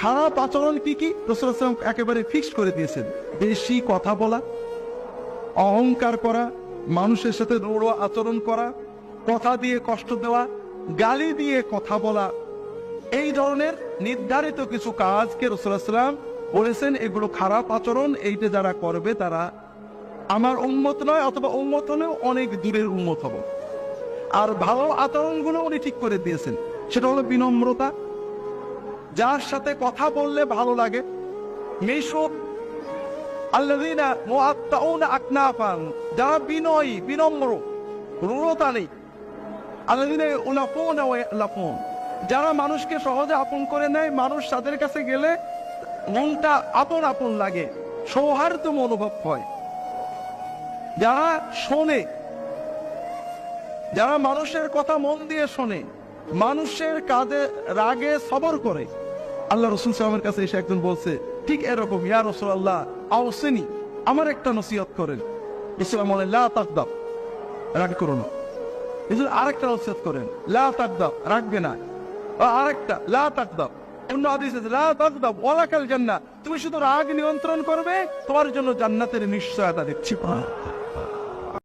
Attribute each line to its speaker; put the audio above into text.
Speaker 1: খারাপ আচরণ কি কি রাসূলুল্লাহ সাল্লাল্লাহু আলাইহি ওয়াসাল্লাম একেবারে ফিক্সড করে দিয়েছেন। বেশি কথা বলা, অহংকার করা, মানুষের সাথে রূঢ় আচরণ করা, কথা দিয়ে কষ্ট দেওয়া, গালি দিয়ে কথা বলা, এই ধরনের নির্ধারিত কিছু কাজকে রাসূলুল্লাহ সাল্লাল্লাহু আলাইহি ওয়াসাল্লাম বলেছেন এগুলো খারাপ আচরণ, এইটা যারা করবে তারা আমার উম্মত নয়, অথবা উম্মত হলেও অনেক দূরের উম্মত হবে। আর ভালো আচরণগুলো উনি ঠিক করে দিয়েছেন, সেটা হলো বিনম্রতা, যার সাথে কথা বললে ভালো লাগে, মিশুক আল্লাযীনা মুআত্তাউনা আকনাফান, যারা বিনয়ী বিনম্র, রূঢ়তা নেই, আল্লাযীনা ইউলাফুনা ওয়া ইয়ালাফুন, যারা মানুষকে সহজে আপন করে নেয়, মানুষ তাদের কাছে গেলে মনটা আপন আপন লাগে, সৌহার্দ্য অনুভব হয়, যারা শোনে, যারা মানুষের কথা মন দিয়ে শোনে, মানুষের কাজে রাগে সবর করে। আল্লাহ রাসূল সাল্লাল্লাহু আলাইহি ওয়াসাল্লামের কাছে এসে একজন বলছে ঠিক এরকম, ইয়া রাসূলুল্লাহ আওসিনি, আমার একটা নসিহত করেন। ইসলাম বলে লা তাকদাব, রাগ করো না। এজন্য আরেকটা নসিহত করেন, লা তাকদাব, রাখবে না। আরেকটা লা তাকদাব, অন্য হাদিসে লা তাকদাব ওয়ালাকাল জান্নাহ, তুমি শুধু রাগ নিয়ন্ত্রণ করবে, তোমার জন্য জান্নাতের নিশ্চয়তা দেখছি।